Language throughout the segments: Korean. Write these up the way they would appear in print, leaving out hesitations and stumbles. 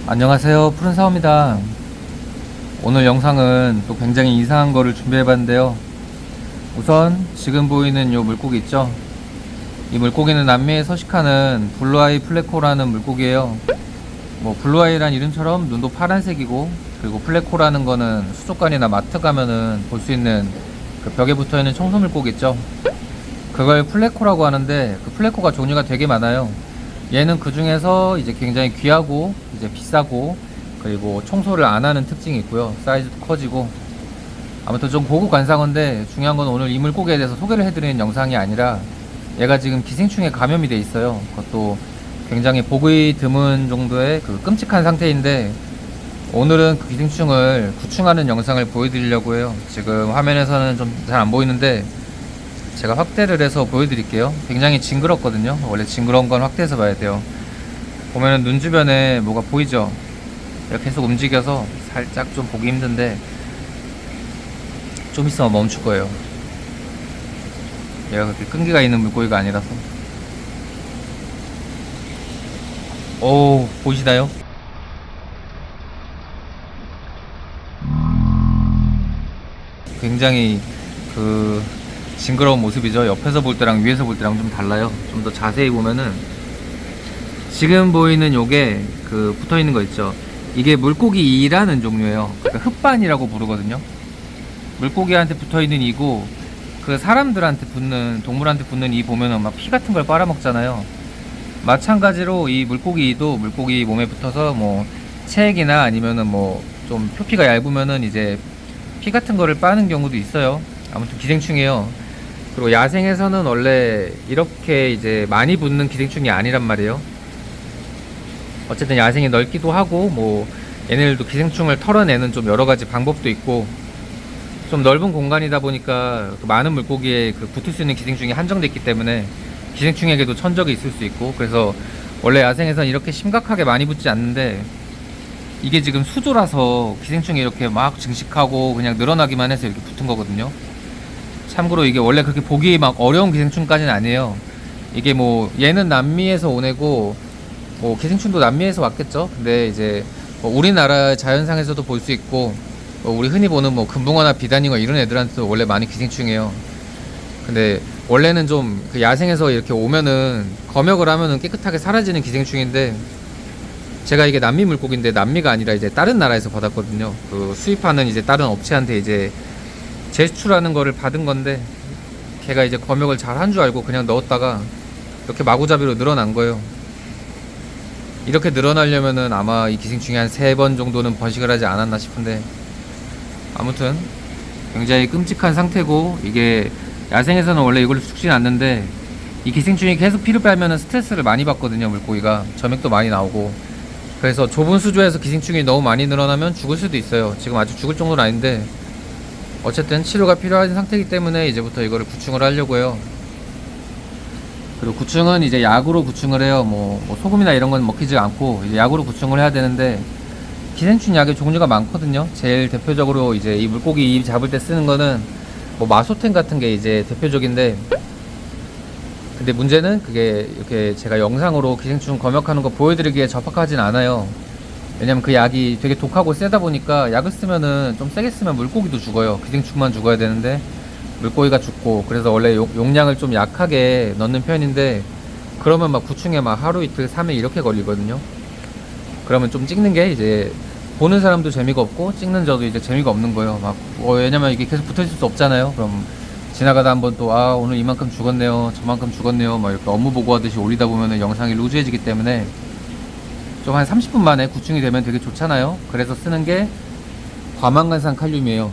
안녕하세요, 푸른사오입니다. 오늘 영상은 또 굉장히 이상한 거를 준비해봤는데요. 우선 지금 보이는 이 물고기 있죠? 이 물고기는 남미에 서식하는 블루아이 플레코라는 물고기예요. 뭐 블루아이란 이름처럼 눈도 파란색이고, 그리고 플레코라는 거는 수족관이나 마트 가면은 볼 수 있는 그 벽에 붙어있는 청소 물고기 있죠? 그걸 플레코라고 하는데, 그 플레코가 종류가 되게 많아요. 얘는 그 중에서 이제 굉장히 귀하고 이제 비싸고, 그리고 청소를 안 하는 특징이 있고요. 사이즈도 커지고. 아무튼 좀 고급 관상어인데, 중요한 건 오늘 이 물고기에 대해서 소개를 해드리는 영상이 아니라, 얘가 지금 기생충에 감염이 돼 있어요. 그것도 굉장히 보기 드문 정도의 그 끔찍한 상태인데, 오늘은 그 기생충을 구충하는 영상을 보여드리려고 해요. 지금 화면에서는 좀 잘 안 보이는데 제가 확대를 해서 보여드릴게요. 굉장히 징그럽거든요. 원래 징그러운 건 확대해서 봐야 돼요. 보면은 눈 주변에 뭐가 보이죠? 이렇게 계속 움직여서 살짝 좀 보기 힘든데, 좀 있으면 멈출 거예요. 얘가 그렇게 끈기가 있는 물고기가 아니라서. 오, 보이시나요? 굉장히 그 징그러운 모습이죠. 옆에서 볼 때랑 위에서 볼 때랑 좀 달라요. 좀 더 자세히 보면은 지금 보이는 요게 그 붙어 있는 거 있죠. 이게 물고기 이라는 종류예요. 그러니까 흑반이라고 부르거든요. 물고기한테 붙어 있는 이고, 그 사람들한테 붙는, 동물한테 붙는 이 보면은 막 피 같은 걸 빨아먹잖아요. 마찬가지로 이 물고기 이도 물고기 몸에 붙어서 뭐 체액이나 아니면은 뭐 좀 표피가 얇으면은 이제 피 같은 거를 빠는 경우도 있어요. 아무튼 기생충이에요. 그리고 야생에서는 원래 이렇게 이제 많이 붙는 기생충이 아니란 말이에요. 어쨌든 야생이 넓기도 하고, 뭐 얘네들도 기생충을 털어내는 좀 여러 가지 방법도 있고, 좀 넓은 공간이다 보니까 그 많은 물고기에 그 붙을 수 있는 기생충이 한정돼 있기 때문에 기생충에게도 천적이 있을 수 있고, 그래서 원래 야생에서는 이렇게 심각하게 많이 붙지 않는데, 이게 지금 수조라서 기생충이 이렇게 막 증식하고 그냥 늘어나기만 해서 이렇게 붙은 거거든요. 참고로 이게 원래 그렇게 보기 막 어려운 기생충까지는 아니에요. 이게 뭐 얘는 남미에서 온 애고, 뭐 기생충도 남미에서 왔겠죠. 근데 이제 뭐 우리나라 자연상에서도 볼 수 있고, 뭐 우리 흔히 보는 뭐 금붕어나 비단잉어 이런 애들한테도 원래 많이 기생충이에요. 근데 원래는 좀 그 야생에서 이렇게 오면은 검역을 하면은 깨끗하게 사라지는 기생충인데, 제가 이게 남미 물고기인데 남미가 아니라 이제 다른 나라에서 받았거든요. 그 수입하는 이제 다른 업체한테 이제 제수출하는 거를 받은 건데, 걔가 이제 검역을 잘 한 줄 알고 그냥 넣었다가 이렇게 마구잡이로 늘어난 거예요. 이렇게 늘어나려면은 아마 이 기생충이 한 3번 정도는 번식을 하지 않았나 싶은데, 아무튼 굉장히 끔찍한 상태고, 이게 야생에서는 원래 이걸로 죽진 않는데, 이 기생충이 계속 피를 빨면은 스트레스를 많이 받거든요. 물고기가 점액도 많이 나오고. 그래서 좁은 수조에서 기생충이 너무 많이 늘어나면 죽을 수도 있어요. 지금 아직 죽을 정도는 아닌데, 어쨌든 치료가 필요한 상태이기 때문에 이제부터 이거를 구충을 하려고 해요. 그리고 구충은 이제 약으로 구충을 해요. 뭐 소금이나 이런 건 먹히지 않고 이제 약으로 구충을 해야 되는데, 기생충 약의 종류가 많거든요. 제일 대표적으로 이제 이 물고기 입 잡을 때 쓰는 거는 뭐 마소텐 같은 게 이제 대표적인데, 근데 문제는 그게 이렇게 제가 영상으로 기생충 검역하는 거 보여드리기에 적합하진 않아요. 왜냐면 그 약이 되게 독하고 세다 보니까, 약을 쓰면은 좀 세게 쓰면 물고기도 죽어요. 기생충만 죽어야 되는데 물고기가 죽고, 그래서 원래 용량을 좀 약하게 넣는 편인데, 그러면 막 구충에 막 하루 이틀 3일 이렇게 걸리거든요. 그러면 좀 찍는 게 이제 보는 사람도 재미가 없고, 찍는 저도 이제 재미가 없는 거예요. 막 왜냐면 이게 계속 붙어 있을 수 없잖아요. 그럼 지나가다 한번 또 오늘 이만큼 죽었네요, 저만큼 죽었네요, 막 이렇게 업무 보고하듯이 올리다 보면은 영상이 루즈해지기 때문에, 좀 한 30분 만에 구충이 되면 되게 좋잖아요. 그래서 쓰는 게 과망간산 칼륨이에요.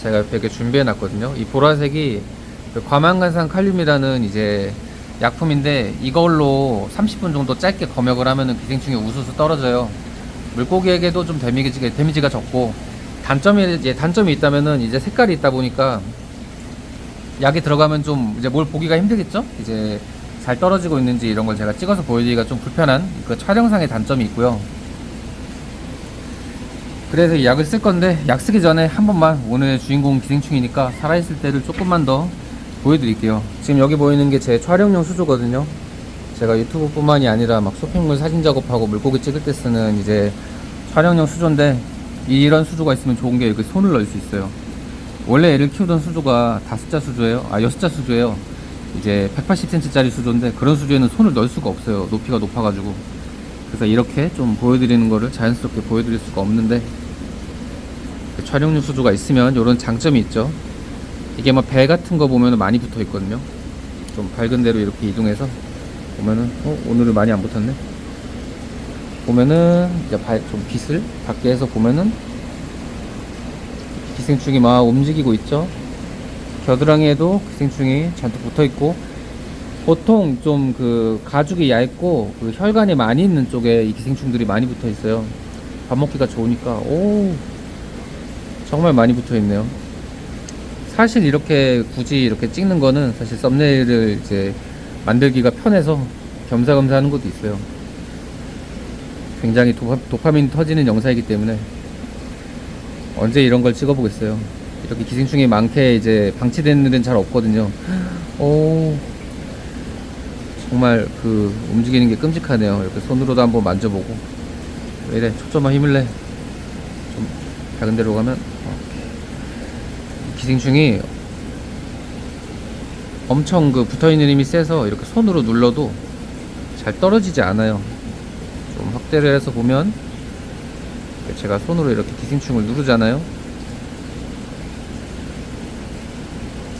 제가 옆에 이렇게 준비해 놨거든요. 이 보라색이 그 과망간산 칼륨이라는 이제 약품인데, 이걸로 30분 정도 짧게 검역을 하면은 기생충이 우수수 떨어져요. 물고기에게도 좀 데미지가 적고, 단점이 있다면은 이제 색깔이 있다 보니까 약이 들어가면 좀 이제 뭘 보기가 힘들겠죠? 이제 잘 떨어지고 있는지 이런 걸 제가 찍어서 보여드리기가 좀 불편한 그 촬영상의 단점이 있고요. 그래서 이 약을 쓸 건데, 약 쓰기 전에 한 번만 오늘 주인공 기생충이니까 살아있을 때를 조금만 더 보여드릴게요. 지금 여기 보이는 게 제 촬영용 수조거든요. 제가 유튜브뿐만이 아니라 막 쇼핑몰 사진 작업하고 물고기 찍을 때 쓰는 이제 촬영용 수조인데, 이런 수조가 있으면 좋은 게 여기 손을 넣을 수 있어요. 원래 애를 키우던 수조가 5자 수조예요. 6자 수조예요. 이제 180cm 짜리 수조인데, 그런 수조에는 손을 넣을 수가 없어요. 높이가 높아가지고. 그래서 이렇게 좀 보여드리는 거를 자연스럽게 보여드릴 수가 없는데, 촬영용 수조가 있으면 이런 장점이 있죠. 이게 뭐 배 같은 거 보면 많이 붙어 있거든요. 좀 밝은 데로 이렇게 이동해서 보면은, 오늘은 많이 안 붙었네. 보면은 이제 좀 빛을 밖에 해서 보면은 기생충이 막 움직이고 있죠. 겨드랑이에도 기생충이 잔뜩 붙어 있고, 보통 좀 그 가죽이 얇고 그 혈관이 많이 있는 쪽에 이 기생충들이 많이 붙어 있어요. 밥 먹기가 좋으니까. 오, 정말 많이 붙어 있네요. 사실 이렇게 굳이 이렇게 찍는 거는 사실 썸네일을 이제 만들기가 편해서 겸사겸사 하는 것도 있어요. 굉장히 도파민 터지는 영상이기 때문에 언제 이런 걸 찍어보겠어요. 이렇게 기생충이 많게 이제 방치되는 데는 잘 없거든요. 오, 정말 그 움직이는 게 끔찍하네요. 이렇게 손으로도 한번 만져보고. 왜 이래, 초점만 힘을 내. 좀 작은 데로 가면 기생충이 엄청 그 붙어있는 힘이 세서 이렇게 손으로 눌러도 잘 떨어지지 않아요. 좀 확대를 해서 보면, 제가 손으로 이렇게 기생충을 누르잖아요.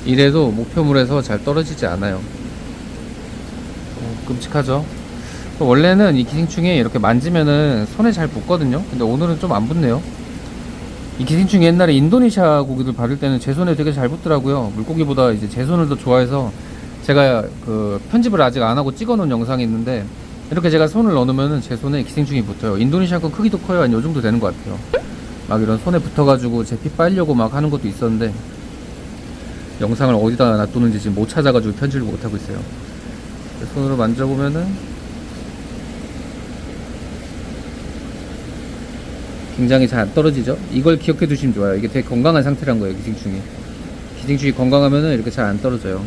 이래도 목표물에서 잘 떨어지지 않아요. 끔찍하죠. 원래는 이 기생충이 이렇게 만지면은 손에 잘 붙거든요. 근데 오늘은 좀 안 붙네요. 이 기생충이 옛날에 인도네시아 고기들 받을 때는 제 손에 되게 잘 붙더라고요. 물고기보다 이제 제 손을 더 좋아해서 제가 그 편집을 아직 안 하고 찍어 놓은 영상이 있는데, 이렇게 제가 손을 넣으면은 제 손에 기생충이 붙어요. 인도네시아 건 크기도 커요. 한 요 정도 되는 것 같아요. 막 이런 손에 붙어가지고 제 피 빨려고 막 하는 것도 있었는데, 영상을 어디다 놔두는지 지금 못 찾아가지고 편집을 못 하고 있어요. 손으로 만져보면은 굉장히 잘 안 떨어지죠. 이걸 기억해 두시면 좋아요. 이게 되게 건강한 상태란 거예요. 기생충이 건강하면은 이렇게 잘 안 떨어져요.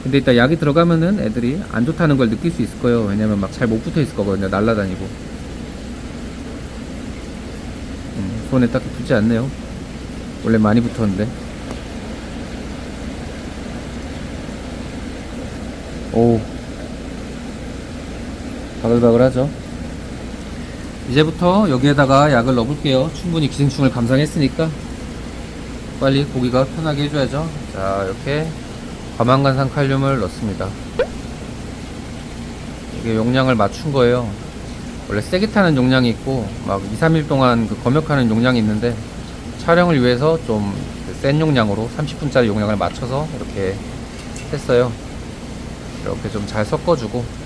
근데 이따 약이 들어가면은 애들이 안 좋다는 걸 느낄 수 있을 거예요. 왜냐면 막 잘 못 붙어 있을 거거든요. 날라다니고. 손에 딱히 붙지 않네요. 원래 많이 붙었는데. 오, 바글바글하죠. 이제부터 여기에다가 약을 넣어볼게요. 충분히 기생충을 감상했으니까 빨리 고기가 편하게 해줘야죠. 자, 이렇게 과망간산 칼륨을 넣습니다. 이게 용량을 맞춘 거예요. 원래 세게 타는 용량이 있고 막 2, 3일 동안 그 검역하는 용량이 있는데, 촬영을 위해서 좀 센 용량으로 30분짜리 용량을 맞춰서 이렇게 했어요. 이렇게 좀 잘 섞어주고.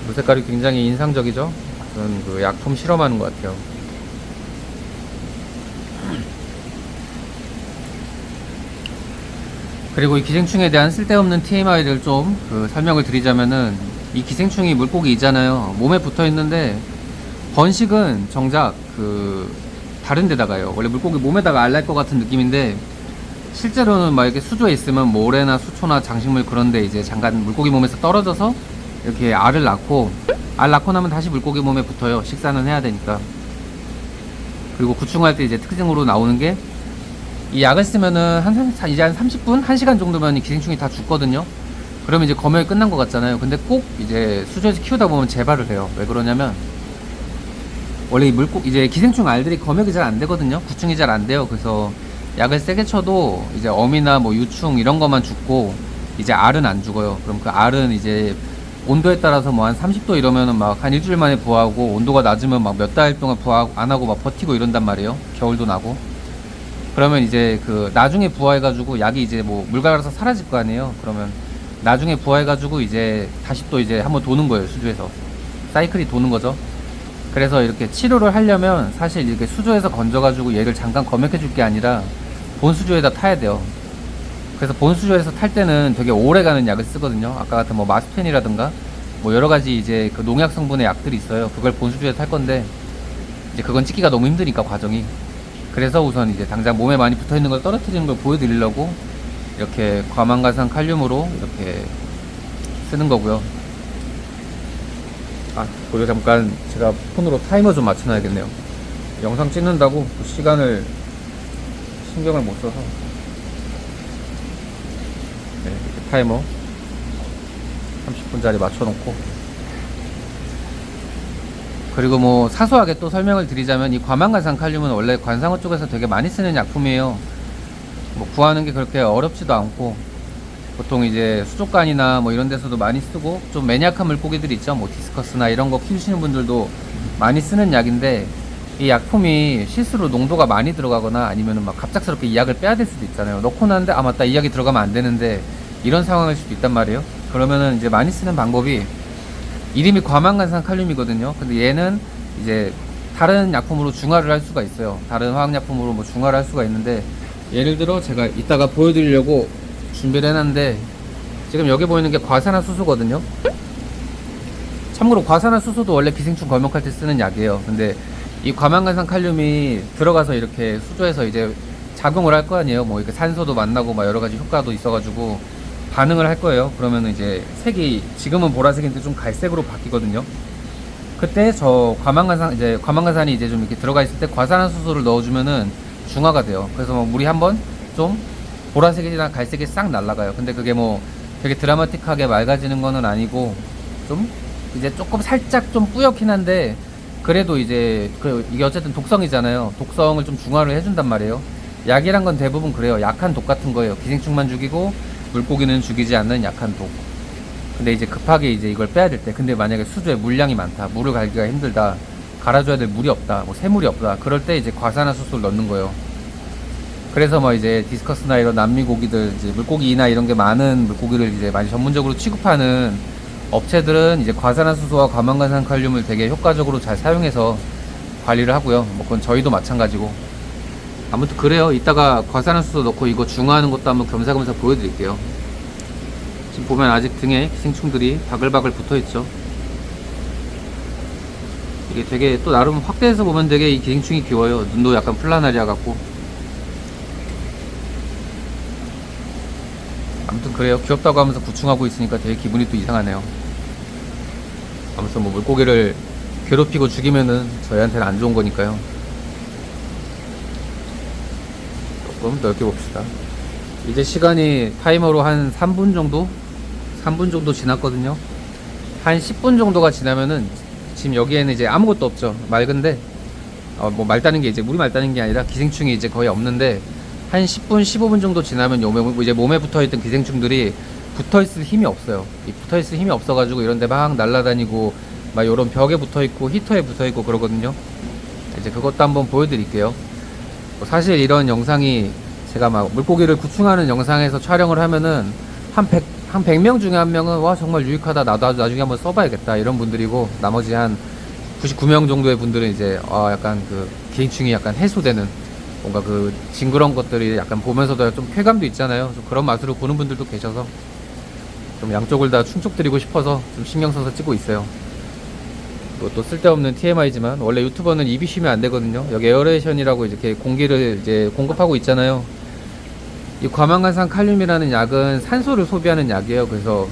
물 색깔이 굉장히 인상적이죠? 무슨 그 약품 실험하는 것 같아요. 그리고 이 기생충에 대한 쓸데없는 TMI를 좀 설명을 드리자면은, 이 기생충이 물고기이잖아요. 몸에 붙어 있는데 번식은 정작 다른 데다가요. 원래 물고기 몸에다가 알 날 것 같은 느낌인데, 실제로는 막 이렇게 수조에 있으면 모래나 수초나 장식물 그런데 이제 잠깐 물고기 몸에서 떨어져서 이렇게 알을 낳고, 알 낳고 나면 다시 물고기 몸에 붙어요. 식사는 해야 되니까. 그리고 구충할 때 이제 특징으로 나오는 게, 이 약을 쓰면은 이제 한 30분? 1시간 정도면 이 기생충이 다 죽거든요. 그러면 이제 검역이 끝난 것 같잖아요. 근데 꼭 이제 수조에서 키우다 보면 재발을 해요. 왜 그러냐면, 원래 이제 기생충 알들이 검역이 잘 안 되거든요. 구충이 잘 안 돼요. 그래서 약을 세게 쳐도 이제 어미나 뭐 유충 이런 것만 죽고, 이제 알은 안 죽어요. 그럼 그 알은 이제 온도에 따라서 뭐 한 30도 이러면은 막 한 일주일 만에 부화하고, 온도가 낮으면 막 몇 달 동안 부화 안 하고 막 버티고 이런단 말이에요. 겨울도 나고. 그러면 이제 나중에 부화해가지고 약이 이제 뭐 물 갈아서 사라질 거 아니에요. 그러면 나중에 부화해가지고 이제 다시 또 이제 한번 도는 거예요. 수조에서 사이클이 도는 거죠. 그래서 이렇게 치료를 하려면 사실 이렇게 수조에서 건져가지고 얘를 잠깐 검역해 줄 게 아니라 본 수조에다 타야 돼요. 그래서 본 수조에서 탈 때는 되게 오래 가는 약을 쓰거든요. 아까 같은 뭐 마스펜이라든가 뭐 여러 가지 이제 그 농약 성분의 약들이 있어요. 그걸 본 수조에 탈 건데, 이제 그건 찍기가 너무 힘드니까 과정이. 그래서 우선 이제 당장 몸에 많이 붙어 있는 걸 떨어뜨리는 걸 보여드리려고 이렇게 과망가산 칼륨으로 이렇게 쓰는 거고요. 그리고 잠깐 제가 폰으로 타이머 좀 맞춰놔야겠네요. 영상 찍는다고 그 시간을 신경을 못 써서. 네, 이렇게 타이머 30분짜리 맞춰놓고. 그리고 뭐 사소하게 또 설명을 드리자면 이 과망간산 칼륨은 원래 관상어 쪽에서 되게 많이 쓰는 약품이에요. 뭐 구하는 게 그렇게 어렵지도 않고, 보통 이제 수족관이나 뭐 이런 데서도 많이 쓰고, 좀 매니악한 물고기들 있죠. 뭐 디스커스나 이런 거 키우시는 분들도 많이 쓰는 약인데, 이 약품이 실수로 농도가 많이 들어가거나 아니면은 막 갑작스럽게 이 약을 빼야 될 수도 있잖아요. 넣고 나는데 아 맞다, 이 약이 들어가면 안 되는데, 이런 상황일 수도 있단 말이에요. 그러면은 이제 많이 쓰는 방법이, 이름이 과망간산 칼륨이거든요. 근데 얘는 이제 다른 약품으로 중화를 할 수가 있어요. 다른 화학약품으로 뭐 중화를 할 수가 있는데, 예를 들어 제가 이따가 보여드리려고 준비를 해놨는데, 지금 여기 보이는 게 과산화수소거든요. 참고로 과산화수소도 원래 기생충 검역할 때 쓰는 약이에요. 근데 이 과망간산 칼륨이 들어가서 이렇게 수조에서 이제 작용을 할 거 아니에요. 뭐 이렇게 산소도 만나고 막 여러 가지 효과도 있어가지고 반응을 할 거예요. 그러면 이제 색이 지금은 보라색인데 좀 갈색으로 바뀌거든요. 그때 저 과망간산이 이제 좀 이렇게 들어가 있을 때 과산화수소를 넣어주면은 중화가 돼요. 그래서 뭐 물이 한번 좀 보라색이나 갈색이 싹 날아가요. 근데 그게 뭐 되게 드라마틱하게 맑아지는 거는 아니고, 좀 이제 조금 살짝 좀 뿌옇긴 한데, 그래도 이제 이게 어쨌든 독성이잖아요. 독성을 좀 중화를 해준단 말이에요. 약이란 건 대부분 그래요. 약한 독 같은 거예요. 기생충만 죽이고 물고기는 죽이지 않는 약한 독. 근데 이제 급하게 이제 이걸 빼야 될 때, 근데 만약에 수조에 물량이 많다, 물을 갈기가 힘들다, 갈아줘야 될 물이 없다, 뭐 새물이 없다, 그럴 때 이제 과산화수소를 넣는 거예요. 그래서 뭐 이제 디스커스나 이런 남미 고기들, 이제 물고기나 이런 게 많은 물고기를 이제 많이 전문적으로 취급하는 업체들은 이제 과산화수소와 과망간산 칼륨을 되게 효과적으로 잘 사용해서 관리를 하고요. 뭐 그건 저희도 마찬가지고. 아무튼 그래요. 이따가 과산화수소 넣고 이거 중화하는 것도 한번 겸사겸사 보여드릴게요. 지금 보면 아직 등에 기생충들이 바글바글 붙어있죠. 이게 되게 또 나름 확대해서 보면 되게 이 기생충이 귀여워요. 눈도 약간 플라나리아 같고. 아무튼 그래요. 귀엽다고 하면서 구충하고 있으니까 되게 기분이 또 이상하네요. 아무튼 뭐 물고기를 괴롭히고 죽이면은 저희한테는 안 좋은 거니까요. 조금 넓게 봅시다. 이제 시간이 타이머로 한 3분 정도? 3분 정도 지났거든요. 한 10분 정도가 지나면은, 지금 여기에는 이제 아무것도 없죠. 맑은데, 뭐 맑다는 게 이제 물이 맑다는 게 아니라 기생충이 이제 거의 없는데, 한 10분, 15분 정도 지나면 이제 몸에 붙어있던 기생충들이 붙어있을 힘이 없어요. 이 붙어있을 힘이 없어가지고 이런데 막 날아다니고, 막 요런 벽에 붙어있고, 히터에 붙어있고 그러거든요. 이제 그것도 한번 보여드릴게요. 사실 이런 영상이, 제가 막 물고기를 구충하는 영상에서 촬영을 하면은, 한 100명 중에 한 명은, 와, 정말 유익하다, 나도 나중에 한번 써봐야겠다, 이런 분들이고, 나머지 한 99명 정도의 분들은 이제, 약간 그, 기생충이 약간 해소되는, 뭔가 그 징그러운 것들이 약간 보면서도 좀 쾌감도 있잖아요. 좀 그런 맛으로 보는 분들도 계셔서 좀 양쪽을 다 충족드리고 싶어서 좀 신경 써서 찍고 있어요. 또 쓸데없는 TMI지만, 원래 유튜버는 입이 쉬면 안 되거든요. 여기 에어레이션이라고 이렇게 공기를 이제 공급하고 있잖아요. 이 과망간산 칼륨이라는 약은 산소를 소비하는 약이에요. 그래서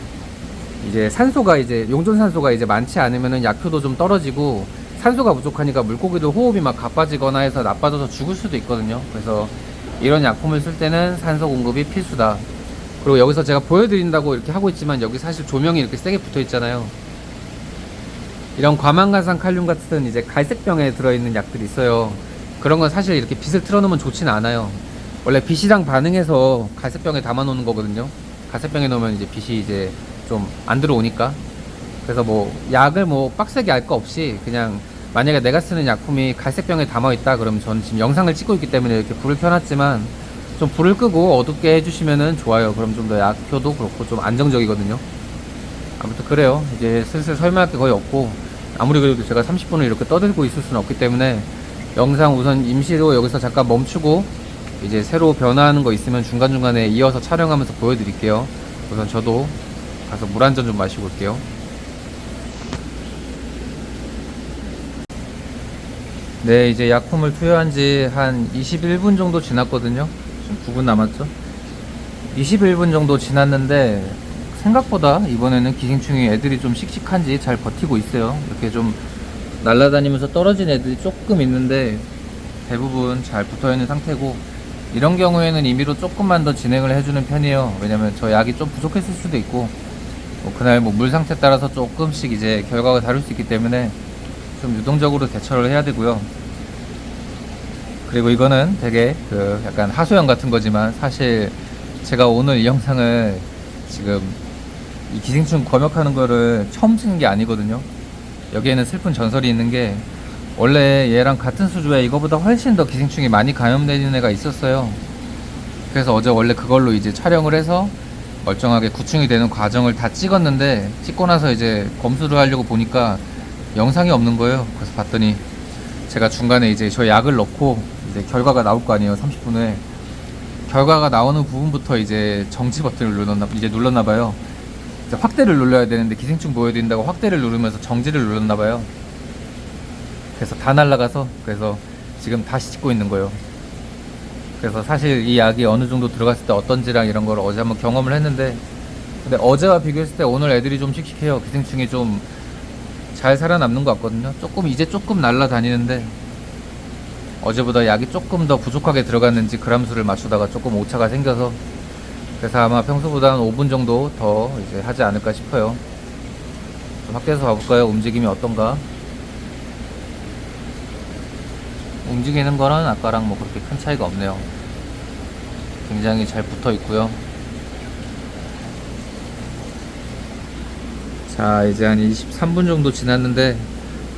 이제 산소가 이제 용존산소가 이제 많지 않으면은 약효도 좀 떨어지고, 산소가 부족하니까 물고기도 호흡이 막 가빠지거나 해서 나빠져서 죽을 수도 있거든요. 그래서 이런 약품을 쓸 때는 산소 공급이 필수다. 그리고 여기서 제가 보여드린다고 이렇게 하고 있지만, 여기 사실 조명이 이렇게 세게 붙어 있잖아요. 이런 과망간산 칼륨 같은 이제 갈색병에 들어있는 약들이 있어요. 그런 건 사실 이렇게 빛을 틀어놓으면 좋진 않아요. 원래 빛이랑 반응해서 갈색병에 담아 놓는 거거든요. 갈색병에 넣으면 이제 빛이 이제 좀 안 들어오니까. 그래서 뭐 약을 뭐 빡세게 알 거 없이, 그냥 만약에 내가 쓰는 약품이 갈색병에 담아 있다 그러면, 저는 지금 영상을 찍고 있기 때문에 이렇게 불을 켜놨지만, 좀 불을 끄고 어둡게 해주시면은 좋아요. 그럼 좀 더 약효도 그렇고 좀 안정적이거든요. 아무튼 그래요. 이제 슬슬 설명할 게 거의 없고, 아무리 그래도 제가 30분을 이렇게 떠들고 있을 수는 없기 때문에, 영상 우선 임시로 여기서 잠깐 멈추고, 이제 새로 변화하는 거 있으면 중간중간에 이어서 촬영하면서 보여드릴게요. 우선 저도 가서 물 한 잔 좀 마시고 올게요. 네, 이제 약품을 투여한 지 한 21분 정도 지났거든요. 지금 9분 남았죠? 21분 정도 지났는데, 생각보다 이번에는 기생충이 애들이 좀 씩씩한지 잘 버티고 있어요. 이렇게 좀 날아다니면서 떨어진 애들이 조금 있는데 대부분 잘 붙어 있는 상태고, 이런 경우에는 임의로 조금만 더 진행을 해주는 편이에요. 왜냐면 저 약이 좀 부족했을 수도 있고, 뭐 그날 뭐 물 상태 따라서 조금씩 이제 결과가 다를 수 있기 때문에 좀 유동적으로 대처를 해야 되고요. 그리고 이거는 되게 그 약간 하소연 같은 거지만, 사실 제가 오늘 이 영상을 지금 이 기생충 검역하는 거를 처음 찍는 게 아니거든요. 여기에는 슬픈 전설이 있는 게, 원래 얘랑 같은 수조에 이거보다 훨씬 더 기생충이 많이 감염되는 애가 있었어요. 그래서 어제 원래 그걸로 이제 촬영을 해서 멀쩡하게 구충이 되는 과정을 다 찍었는데, 찍고 나서 이제 검수를 하려고 보니까 영상이 없는 거예요. 그래서 봤더니 제가 중간에 이제 저 약을 넣고 이제 결과가 나올 거 아니에요. 30분 후에 결과가 나오는 부분부터 이제 정지 버튼을 눌렀나 봐요. 확대를 눌러야 되는데 기생충 보여드린다고 확대를 누르면서 정지를 눌렀나 봐요. 그래서 다 날라가서, 그래서 지금 다시 찍고 있는 거예요. 그래서 사실 이 약이 어느 정도 들어갔을 때 어떤지랑 이런 걸 어제 한번 경험을 했는데, 근데 어제와 비교했을 때 오늘 애들이 좀 씩씩해요. 기생충이 좀 잘 살아남는 것 같거든요. 이제 조금 날아다니는데, 어제보다 약이 조금 더 부족하게 들어갔는지 그람수를 맞추다가 조금 오차가 생겨서, 그래서 아마 평소보다 한 5분 정도 더 이제 하지 않을까 싶어요. 좀 밖에서 봐볼까요? 움직임이 어떤가? 움직이는 거는 아까랑 뭐 그렇게 큰 차이가 없네요. 굉장히 잘 붙어 있고요. 자, 이제 한 23분 정도 지났는데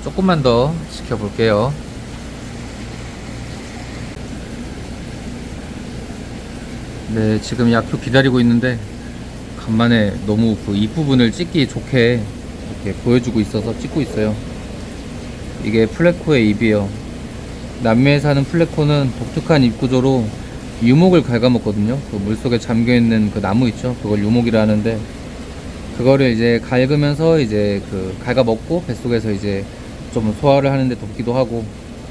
조금만 더 지켜볼게요. 네, 지금 약표 기다리고 있는데 간만에 너무 그 입부분을 찍기 좋게 이렇게 보여주고 있어서 찍고 있어요. 이게 플레코의 입이에요. 남미에 사는 플레코는 독특한 입 구조로 유목을 갉아먹거든요. 그 물속에 잠겨있는 그 나무 있죠, 그걸 유목이라 하는데, 그거를 이제 갉으면서 이제 그 갉아먹고 뱃속에서 이제 좀 소화를 하는데 돕기도 하고,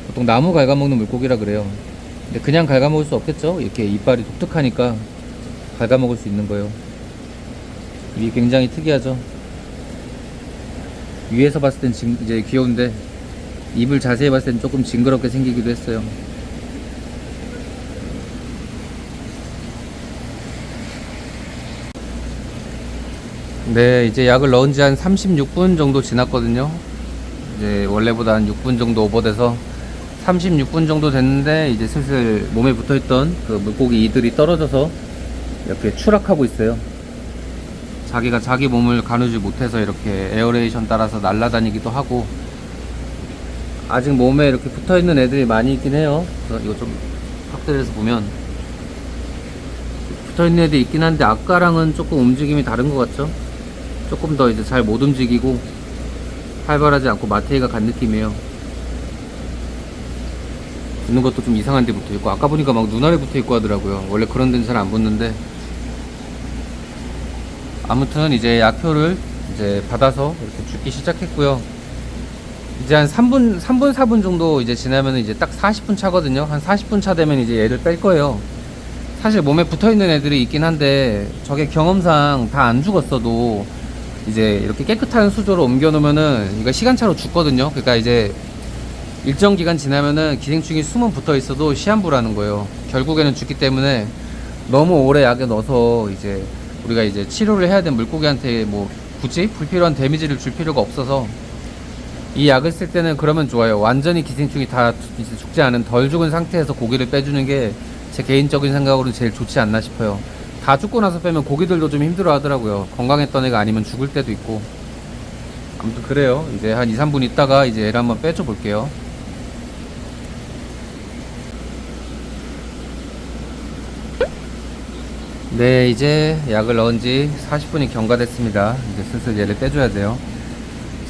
보통 나무 갉아먹는 물고기라 그래요. 근데 그냥 갉아먹을 수 없겠죠. 이렇게 이빨이 독특하니까 갉아먹을 수 있는 거예요. 입이 굉장히 특이하죠. 위에서 봤을 땐 이제 귀여운데, 입을 자세히 봤을 땐 조금 징그럽게 생기기도 했어요. 네, 이제 약을 넣은 지 한 36분 정도 지났거든요. 이제 원래보다 한 6분 정도 오버돼서 36분 정도 됐는데, 이제 슬슬 몸에 붙어있던 그 물고기 이들이 떨어져서 이렇게 추락하고 있어요. 자기가 자기 몸을 가누지 못해서 이렇게 에어레이션 따라서 날아다니기도 하고, 아직 몸에 이렇게 붙어있는 애들이 많이 있긴 해요. 그래서 이거 좀 확대를 해서 보면 붙어있는 애들이 있긴 한데, 아까랑은 조금 움직임이 다른 것 같죠? 조금 더 이제 잘 못 움직이고 활발하지 않고 마테이가 간 느낌이에요. 붙는 것도 좀 이상한 데 붙어있고, 아까 보니까 막 눈 아래 붙어있고 하더라고요. 원래 그런 데는 잘 안 붙는데. 아무튼 이제 약효를 이제 받아서 이렇게 죽기 시작했고요. 이제 한 3분 4분 정도 이제 지나면 이제 딱 40분 차거든요. 한 40분 차 되면 이제 얘를 뺄 거예요. 사실 몸에 붙어 있는 애들이 있긴 한데, 저게 경험상 다 안 죽었어도 이제 이렇게 깨끗한 수조로 옮겨 놓으면은 이거 시간차로 죽거든요. 그러니까 이제 일정 기간 지나면은 기생충이 숨은 붙어 있어도 시한부라는 거예요. 결국에는 죽기 때문에 너무 오래 약에 넣어서 이제 우리가 이제 치료를 해야 된 물고기한테 뭐 굳이 불필요한 데미지를 줄 필요가 없어서, 이 약을 쓸 때는 그러면 좋아요. 완전히 기생충이 다 이제 죽지 않은 덜 죽은 상태에서 고기를 빼주는 게 제 개인적인 생각으로는 제일 좋지 않나 싶어요. 다 죽고 나서 빼면 고기들도 좀 힘들어 하더라고요. 건강했던 애가 아니면 죽을 때도 있고. 아무튼 그래요. 이제 한 2, 3분 있다가 이제 얘를 한번 빼줘 볼게요. 네, 이제 약을 넣은 지 40분이 경과됐습니다. 이제 슬슬 얘를 빼줘야 돼요.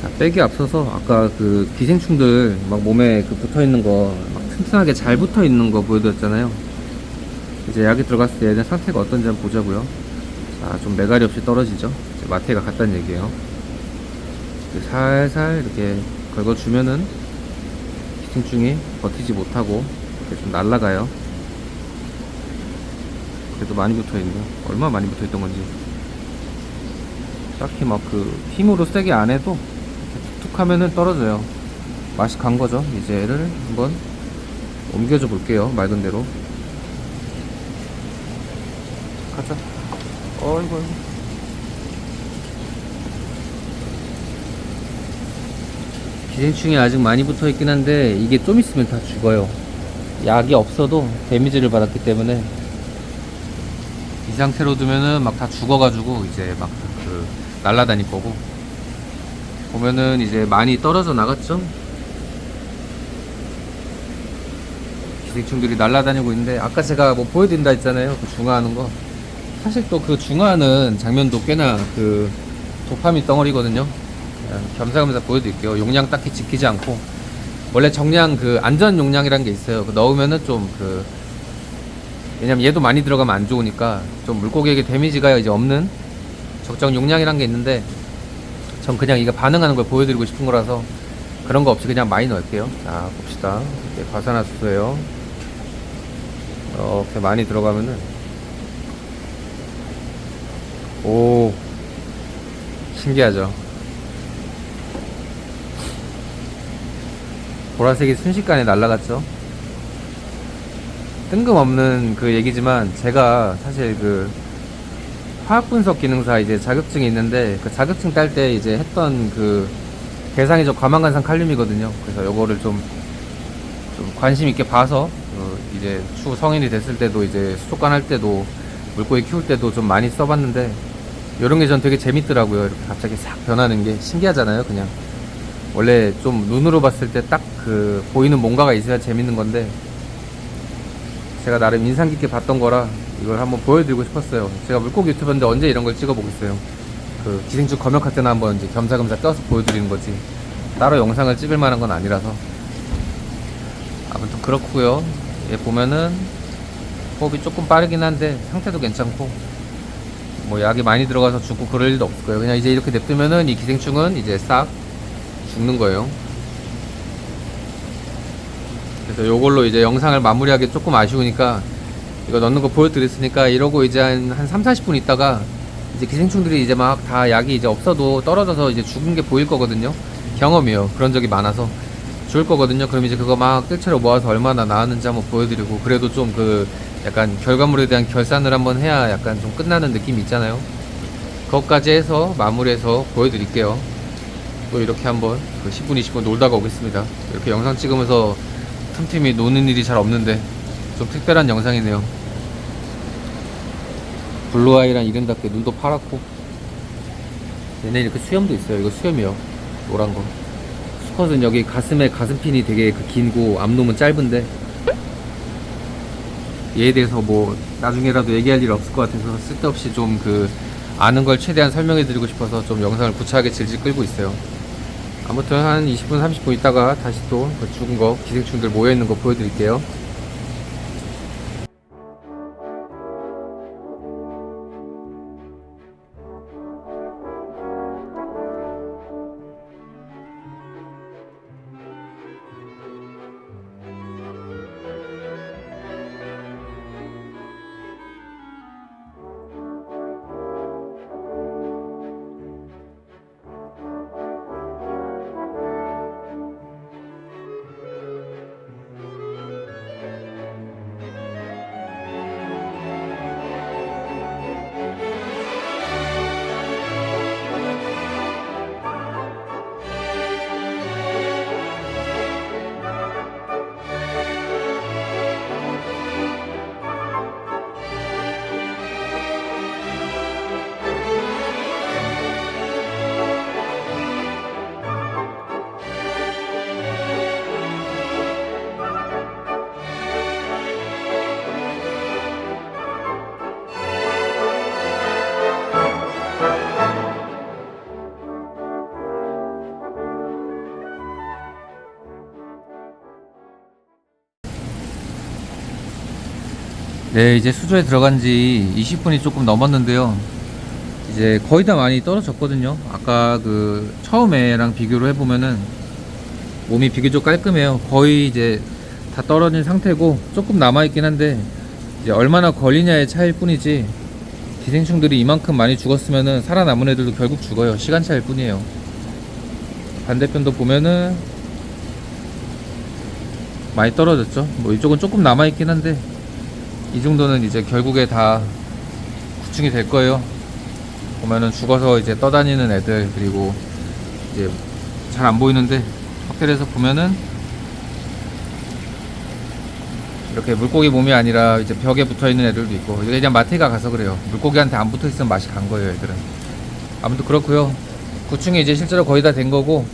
자, 빼기 앞서서 아까 그 기생충들 막 몸에 그 붙어 있는 거, 막 튼튼하게 잘 붙어 있는 거 보여드렸잖아요. 이제 약이 들어갔을 때 얘는 상태가 어떤지 한번 보자고요. 자, 좀 매가리 없이 떨어지죠. 이제 마테가 갔다는 얘기예요. 살살 이렇게 긁어주면은 기생충이 버티지 못하고 이렇게 좀 날아가요. 그래도 많이 붙어있네. 얼마나 많이 붙어있던 건지. 딱히 막 그 힘으로 세게 안 해도 툭툭 하면은 떨어져요. 맛이 간 거죠. 이제 얘를 한번 옮겨줘 볼게요. 맑은 대로. 가자. 어이구. 기생충이 아직 많이 붙어 있긴 한데 이게 좀 있으면 다 죽어요. 약이 없어도 데미지를 받았기 때문에 이 상태로 두면은 막 다 죽어가지고 이제 막 그 날라다닐 거고, 보면은 이제 많이 떨어져 나갔죠. 기생충들이 날라다니고 있는데 아까 제가 뭐 보여드린다 했잖아요. 그 중화하는 거. 사실 또 그 중화하는 장면도 꽤나 그 도파민 덩어리거든요. 겸사겸사 보여드릴게요. 용량 딱히 지키지 않고, 원래 정량 그 안전 용량이라는 게 있어요. 그 넣으면은 좀 그, 왜냐면 얘도 많이 들어가면 안 좋으니까 좀 물고기에게 데미지가 이제 없는 적정 용량이란 게 있는데, 전 그냥 이거 반응하는 걸 보여드리고 싶은 거라서 그런 거 없이 그냥 많이 넣을게요. 자, 봅시다. 이렇게 과산화수소예요. 이렇게 많이 들어가면은, 오, 신기하죠. 보라색이 순식간에 날아갔죠. 뜬금없는 그 얘기지만 제가 사실 그 화학분석 기능사 이제 자격증이 있는데, 그 자격증 딸 때 이제 했던 그 대상이 저 과망간산 칼륨이거든요. 그래서 요거를 좀 관심 있게 봐서 이제 추후 성인이 됐을 때도 이제 수족관 할 때도 물고기 키울 때도 좀 많이 써봤는데, 요런 게 전 되게 재밌더라고요. 이렇게 갑자기 싹 변하는 게 신기하잖아요. 그냥 원래 좀 눈으로 봤을 때 딱 그 보이는 뭔가가 있어야 재밌는 건데, 제가 나름 인상 깊게 봤던 거라 이걸 한번 보여드리고 싶었어요. 제가 물고기 유튜버인데 언제 이런 걸 찍어보겠어요. 그 기생충 검역할 때나 한번 이제 겸사겸사 껴서 보여드리는 거지, 따로 영상을 찍을 만한 건 아니라서. 아무튼 그렇고요. 얘 보면은 호흡이 조금 빠르긴 한데 상태도 괜찮고, 뭐 약이 많이 들어가서 죽고 그럴 일도 없을 거예요. 그냥 이제 이렇게 냅두면은 이 기생충은 이제 싹 죽는 거예요. 그래서 요걸로 이제 영상을 마무리하기 조금 아쉬우니까 이거 넣는 거 보여드렸으니까, 이러고 이제 한 3, 40분 있다가 이제 기생충들이 이제 막 다 약이 이제 없어도 떨어져서 이제 죽은 게 보일 거거든요. 경험이에요. 그런 적이 많아서 죽을 거거든요. 그럼 이제 그거 막 뜰채로 모아서 얼마나 나왔는지 한번 보여드리고, 그래도 좀 그 약간 결과물에 대한 결산을 한번 해야 약간 좀 끝나는 느낌이 있잖아요. 그것까지 해서 마무리해서 보여드릴게요. 또 이렇게 한번 그 10분, 20분 놀다가 오겠습니다. 이렇게 영상 찍으면서 틈틈이 노는 일이 잘 없는데 좀 특별한 영상이네요. 블루아이란 이름답게 눈도 파랗고, 얘네 이렇게 수염도 있어요. 이거 수염이요. 노란 거. 수컷은 여기 가슴에 가슴핀이 되게 그 길고 앞놈은 짧은데, 얘에 대해서 뭐 나중에라도 얘기할 일 없을 것 같아서 쓸데없이 좀 그 아는 걸 최대한 설명해 드리고 싶어서 좀 영상을 구차하게 질질 끌고 있어요. 아무튼 한 20분 30분 있다가 다시 또 그 죽은 거 기생충들 모여있는 거 보여드릴게요. 네, 이제 수조에 들어간 지 20분이 조금 넘었는데요. 이제 거의 다 많이 떨어졌거든요. 아까 그 처음에랑 비교를 해보면은 몸이 비교적 깔끔해요. 거의 이제 다 떨어진 상태고, 조금 남아있긴 한데 이제 얼마나 걸리냐의 차이일 뿐이지 기생충들이 이만큼 많이 죽었으면은 살아남은 애들도 결국 죽어요. 시간 차일 뿐이에요. 반대편도 보면은 많이 떨어졌죠. 뭐 이쪽은 조금 남아있긴 한데 이 정도는 이제 결국에 다 구충이 될 거예요. 보면은 죽어서 이제 떠다니는 애들, 그리고 이제 잘 안 보이는데 확대를 해서 보면은 이렇게 물고기 몸이 아니라 이제 벽에 붙어 있는 애들도 있고, 이게 그냥 마트가 가서 그래요. 물고기한테 안 붙어 있으면 맛이 간 거예요, 애들은. 아무튼 그렇고요. 구충이 이제 실제로 거의 다 된 거고,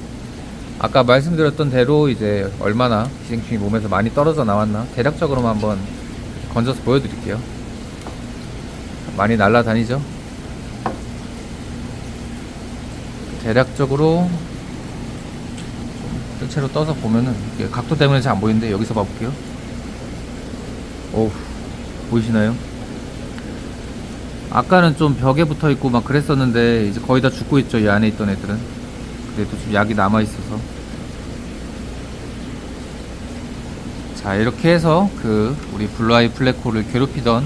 아까 말씀드렸던 대로 이제 얼마나 기생충이 몸에서 많이 떨어져 나왔나 대략적으로만 한번 건져서 보여드릴게요. 많이 날아다니죠. 대략적으로 좀 뜰채로 떠서 보면은 이게 각도 때문에 잘 안 보이는데 여기서 봐볼게요. 오, 보이시나요? 아까는 좀 벽에 붙어 있고 막 그랬었는데 이제 거의 다 죽고 있죠. 이 안에 있던 애들은. 그래도 좀 약이 남아 있어서. 자, 이렇게 해서 그 우리 블루아이 플래코를 괴롭히던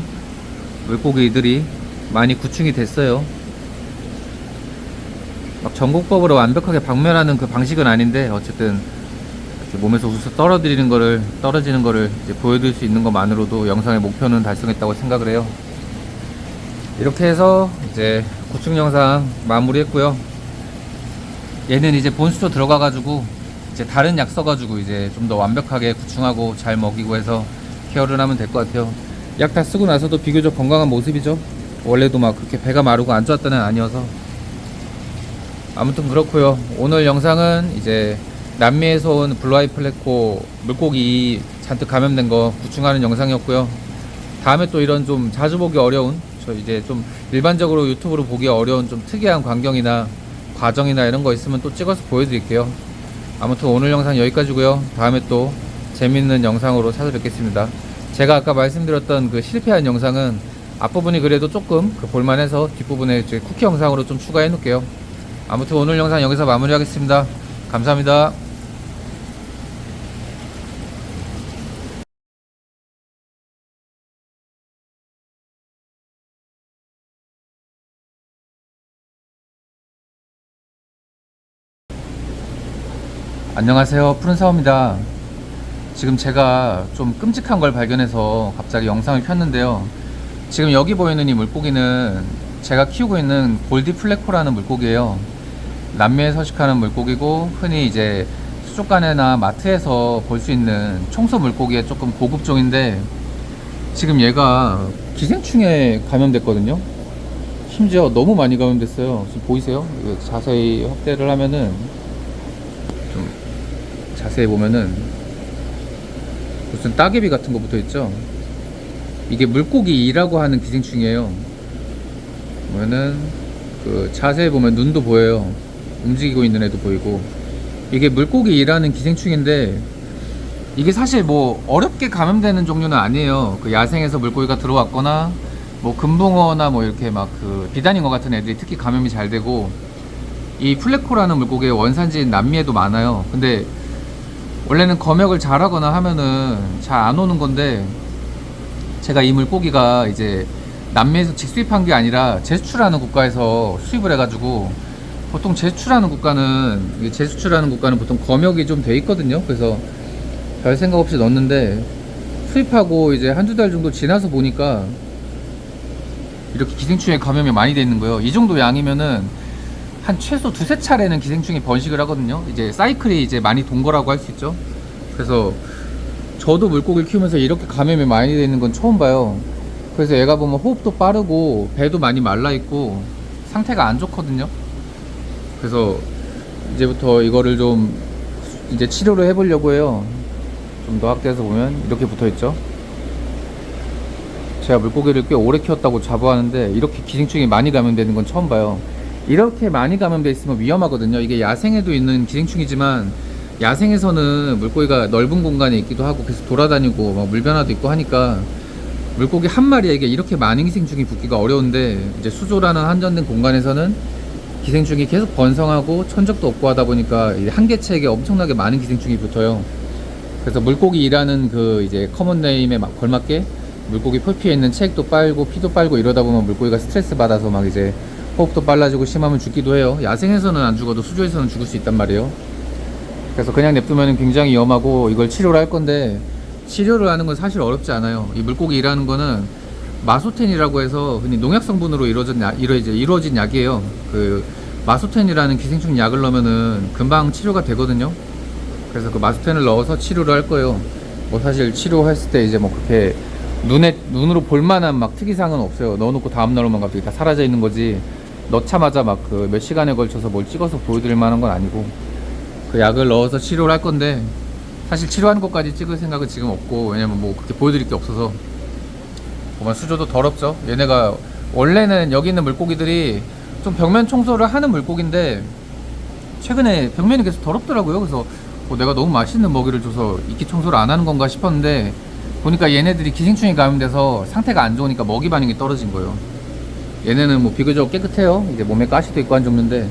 물고기들이 많이 구충이 됐어요. 막 전공법으로 완벽하게 박멸하는 그 방식은 아닌데 어쨌든 이렇게 몸에서 우수 떨어지는 거를 이제 보여드릴 수 있는 것만으로도 영상의 목표는 달성했다고 생각을 해요. 이렇게 해서 이제 구충 영상 마무리했고요. 얘는 이제 본수조 들어가가지고 이제 다른 약 써가지고 이제 좀 더 완벽하게 구충하고 잘 먹이고 해서 케어를 하면 될 것 같아요. 약 다 쓰고 나서도 비교적 건강한 모습이죠. 원래도 막 그렇게 배가 마르고 안 좋았던 애는 아니어서. 아무튼 그렇고요. 오늘 영상은 이제 남미에서 온 블루아이 플래코 물고기 잔뜩 감염된 거 구충하는 영상이었고요. 다음에 또 이런 좀 자주 보기 어려운, 저 이제 좀 일반적으로 유튜브로 보기 어려운 좀 특이한 광경이나 과정이나 이런 거 있으면 또 찍어서 보여드릴게요. 아무튼 오늘 영상 여기까지고요. 다음에 또 재밌는 영상으로 찾아뵙겠습니다. 제가 아까 말씀드렸던 그 실패한 영상은 앞부분이 그래도 조금 그 볼만해서 뒷부분에 이제 쿠키 영상으로 좀 추가해 놓을게요. 아무튼 오늘 영상 여기서 마무리하겠습니다. 감사합니다. 안녕하세요, 푸른사오입니다. 지금 제가 좀 끔찍한 걸 발견해서 갑자기 영상을 켰는데요. 지금 여기 보이는 이 물고기는 제가 키우고 있는 골디 플래코라는 물고기예요. 남미에 서식하는 물고기고, 흔히 이제 수족관이나 마트에서 볼 수 있는 청소 물고기의 조금 고급종인데, 지금 얘가 기생충에 감염됐거든요. 심지어 너무 많이 감염됐어요. 지금 보이세요? 이거 자세히 확대를 하면은, 좀 자세히 보면은 무슨 따개비 같은 거 붙어 있죠. 이게 물고기 이라고 하는 기생충이에요. 보면은 그 자세히 보면 눈도 보여요. 움직이고 있는 애도 보이고. 이게 물고기 이라는 기생충인데, 이게 사실 뭐 어렵게 감염되는 종류는 아니에요. 그 야생에서 물고기가 들어왔거나 뭐 금붕어나 뭐 이렇게 막 그 비단잉어 같은 애들이 특히 감염이 잘 되고, 이 플래코라는 물고기의 원산지인 남미에도 많아요. 근데 원래는 검역을 잘하거나 하면은 잘 안 오는 건데, 제가 이 물고기가 이제 남미에서 직수입한 게 아니라 제수출하는 국가에서 수입을 해가지고, 보통 제수출하는 국가는 보통 검역이 좀 돼 있거든요. 그래서 별 생각 없이 넣었는데, 수입하고 이제 한두 달 정도 지나서 보니까 이렇게 기생충에 감염이 많이 돼 있는 거예요. 이 정도 양이면은 한 최소 두세 차례는 기생충이 번식을 하거든요. 이제 사이클이 이제 많이 돈 거라고 할 수 있죠. 그래서 저도 물고기를 키우면서 이렇게 감염이 많이 돼 있는 건 처음 봐요. 그래서 얘가 보면 호흡도 빠르고 배도 많이 말라 있고 상태가 안 좋거든요. 그래서 이제부터 이거를 좀 이제 치료를 해보려고 해요. 좀 더 확대해서 보면 이렇게 붙어 있죠. 제가 물고기를 꽤 오래 키웠다고 자부하는데 이렇게 기생충이 많이 감염되는 건 처음 봐요. 이렇게 많이 감염돼 있으면 위험하거든요. 이게 야생에도 있는 기생충이지만, 야생에서는 물고기가 넓은 공간에 있기도 하고 계속 돌아다니고 막 물변화도 있고 하니까 물고기 한 마리에게 이렇게 많은 기생충이 붙기가 어려운데, 이제 수조라는 한정된 공간에서는 기생충이 계속 번성하고 천적도 없고 하다 보니까 한 개체에게 엄청나게 많은 기생충이 붙어요. 그래서 물고기 일하는 그 이제 커먼 네임에 막 걸맞게 물고기 표피에 있는 책도 빨고 피도 빨고 이러다 보면 물고기가 스트레스 받아서 막 이제 호흡도 빨라지고 심하면 죽기도 해요. 야생에서는 안 죽어도 수조에서는 죽을 수 있단 말이에요. 그래서 그냥 냅두면 굉장히 위험하고 이걸 치료를 할 건데, 치료를 하는 건 사실 어렵지 않아요. 이 물고기 일하는 거는 마소텐이라고 해서 흔히 농약 성분으로 이루어진 약이에요. 그 마소텐이라는 기생충 약을 넣으면은 금방 치료가 되거든요. 그래서 그 마소텐을 넣어서 치료를 할 거예요. 뭐 사실 치료했을 때 이제 뭐 그렇게 눈으로 볼만한 막 특이사항은 없어요. 넣어놓고 다음날 오면 갑자기 다 사라져 있는 거지, 넣자마자 막 그 몇 시간에 걸쳐서 뭘 찍어서 보여드릴 만한 건 아니고, 그 약을 넣어서 치료를 할 건데, 사실 치료하는 것까지 찍을 생각은 지금 없고, 왜냐면 뭐 그렇게 보여드릴 게 없어서. 보면 수조도 더럽죠. 얘네가 원래는 여기 있는 물고기들이 좀 벽면 청소를 하는 물고기인데, 최근에 벽면이 계속 더럽더라고요. 그래서 내가 너무 맛있는 먹이를 줘서 이끼 청소를 안 하는 건가 싶었는데, 보니까 얘네들이 기생충이 감염돼서 상태가 안 좋으니까 먹이 반응이 떨어진 거예요. 얘네는 뭐 비교적 깨끗해요. 이제 몸에 가시도 있고 한 종류인데,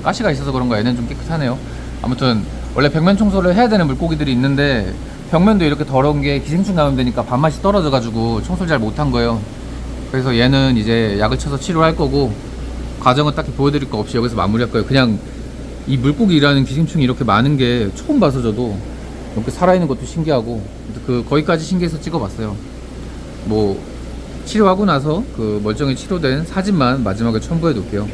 가시가 있어서 그런가 얘네는 좀 깨끗하네요. 아무튼 원래 벽면 청소를 해야 되는 물고기들이 있는데, 벽면도 이렇게 더러운 게 기생충 감염되니까 밥맛이 떨어져 가지고 청소를 잘 못한 거예요. 그래서 얘는 이제 약을 쳐서 치료할 거고, 과정은 딱히 보여드릴 거 없이 여기서 마무리할 거예요. 그냥 이 물고기라는 기생충이 이렇게 많은 게 처음 봐서 저도 이렇게 살아있는 것도 신기하고, 거기까지 신기해서 찍어봤어요. 뭐 치료하고 나서 그 멀쩡히 치료된 사진만 마지막에 첨부해 놓을게요.